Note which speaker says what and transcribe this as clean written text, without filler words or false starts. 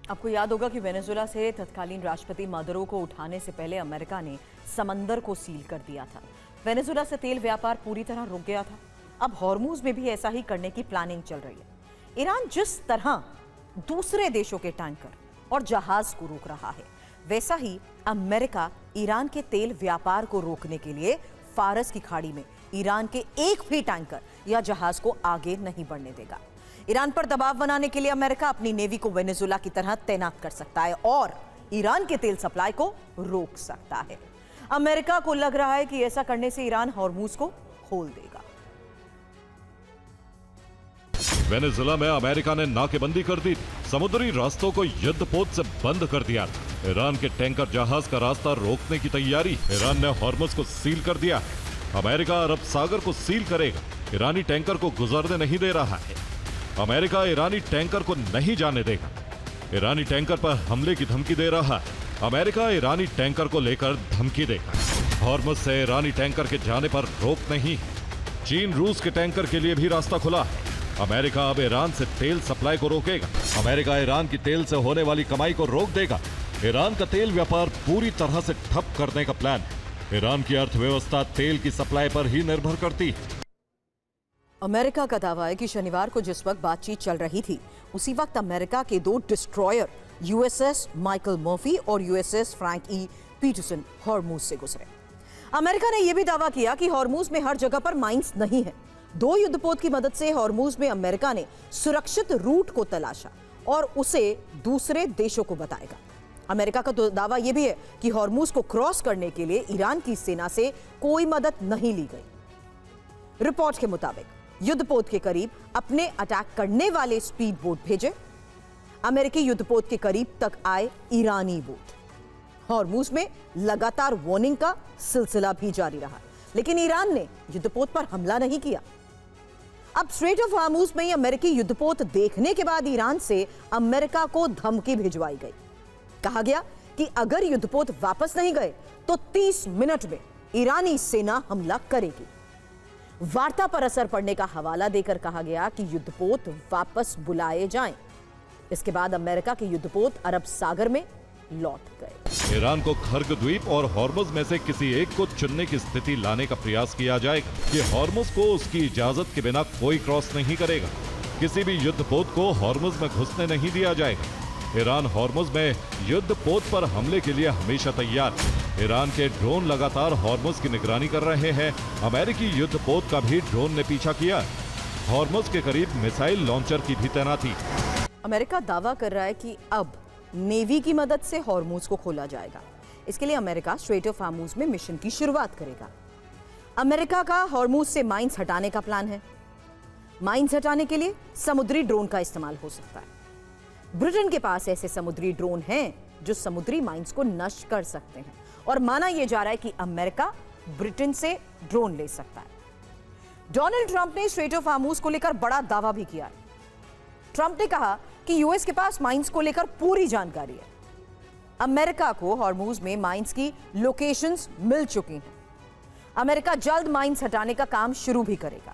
Speaker 1: आपको याद होगा कि वेनेजुएला से तत्कालीन राष्ट्रपति मादुरो को उठाने से पहले अमेरिका ने समंदर को सील कर दिया था। वेनेजुएला से तेल व्यापार पूरी तरह रुक गया था। अब हॉर्मूज में भी ऐसा ही करने की प्लानिंग चल रही है। ईरान जिस तरह दूसरे देशों के टैंकर और जहाज को रोक रहा है, वैसा ही अमेरिका ईरान के तेल व्यापार को रोकने के लिए फारस की खाड़ी में ईरान के एक भी टैंकर या जहाज को आगे नहीं बढ़ने देगा। ईरान पर दबाव बनाने के लिए अमेरिका अपनी नेवी को वेनेजुएला की तरह तैनात कर सकता है और ईरान के तेल सप्लाई को रोक सकता है। अमेरिका को लग रहा है कि ऐसा करने से ईरान हॉर्मूज को खोल देगा।
Speaker 2: वेनेजुएला में अमेरिका ने नाकेबंदी कर दी, समुद्री रास्तों को युद्धपोत से बंद कर दिया। ईरान के टैंकर जहाज का रास्ता रोकने की तैयारी। ईरान ने हॉर्मज को सील कर दिया। अमेरिका अरब सागर को सील करेगा। ईरानी टैंकर को गुजरने नहीं दे रहा है। अमेरिका ईरानी टैंकर को नहीं जाने देगा। ईरानी टैंकर पर हमले की धमकी दे रहा है। अमेरिका ईरानी टैंकर को लेकर धमकी देगा। हॉर्मज से ईरानी टैंकर के जाने पर रोक नहीं है। चीन रूस के टैंकर के लिए भी रास्ता खुला है। अमेरिका अब ईरान से तेल सप्लाई को रोकेगा। अमेरिका ईरान की तेल से होने वाली कमाई को रोक देगा। ईरान का तेल व्यापार पूरी तरह से ठप करने का प्लान है। ईरान की अर्थव्यवस्था तेल की सप्लाई पर ही निर्भर करती है।
Speaker 1: अमेरिका का दावा है कि शनिवार को जिस वक्त बातचीत चल रही थी, उसी वक्त अमेरिका के 2 डिस्ट्रॉयर यूएसएस माइकल मर्फी और USS Frank E Peterson Hormuz से गुजरे। अमेरिका ने यह भी दावा किया कि हॉर्मूज में हर जगह पर माइंस नहीं है। 2 युद्धपोत की मदद से हॉर्मूज में अमेरिका ने सुरक्षित रूट को तलाशा और उसे दूसरे देशों को बताएगा। अमेरिका का तो दावा यह भी है कि हॉर्मूज को क्रॉस करने के लिए ईरान की सेना से कोई मदद नहीं ली गई। रिपोर्ट के मुताबिक युद्धपोत के करीब अपने अटैक करने वाले स्पीड बोट भेजे। अमेरिकी युद्धपोत के करीब तक आए ईरानी बोट। हॉर्मूज में लगातार वार्निंग का सिलसिला भी जारी रहा, लेकिन ईरान ने युद्धपोत पर हमला नहीं किया। अब स्ट्रेट ऑफ हॉर्मूज में अमेरिकी युद्धपोत देखने के बाद ईरान से अमेरिका को धमकी भिजवाई गई। कहा गया कि अगर युद्धपोत वापस नहीं गए तो 30 मिनट में ईरानी सेना हमला करेगी। वार्ता पर असर पड़ने का हवाला देकर कहा गया कि युद्धपोत वापस बुलाए जाएं। इसके बाद अमेरिका के युद्धपोत अरब सागर में लौट गए।
Speaker 2: ईरान को खर्ग द्वीप और हॉर्मज में से किसी एक को चुनने की स्थिति लाने का प्रयास किया जाएगा। ये हॉर्मज को उसकी इजाजत के बिना कोई क्रॉस नहीं करेगा। किसी भी युद्धपोत को हॉर्मज में घुसने नहीं दिया जाएगा। ईरान हॉर्मज में युद्धपोत पर हमले के लिए हमेशा तैयार। ईरान के ड्रोन लगातार हॉर्मज की निगरानी कर रहे हैं। अमेरिकी युद्धपोत का भी ड्रोन ने पीछा किया। हॉर्मज के करीब मिसाइल लॉन्चर की भी तैनाती।
Speaker 1: अमेरिका दावा कर रहा है कि अब नेवी की मदद से हॉर्मूज को खोला जाएगा। इसके लिए अमेरिका स्ट्रेट ऑफ हॉर्मूज में मिशन की शुरुआत करेगा। अमेरिका का हॉर्मूज से माइंस हटाने का प्लान है। माइंस हटाने के लिए समुद्री ड्रोन का इस्तेमाल हो सकता है। ब्रिटेन के पास ऐसे समुद्री ड्रोन हैं जो समुद्री माइंस को नष्ट कर सकते हैं और माना यह जा रहा है कि अमेरिका ब्रिटेन से ड्रोन ले सकता है। डोनाल्ड ट्रंप ने स्ट्रेट ऑफ हॉर्मूज को लेकर बड़ा दावा भी किया है। ट्रंप ने कहा कि यूएस के पास माइंस को लेकर पूरी जानकारी है। अमेरिका को हॉर्मूज में माइंस की लोकेशंस मिल चुकी हैं। अमेरिका जल्द माइंस हटाने का काम शुरू भी करेगा।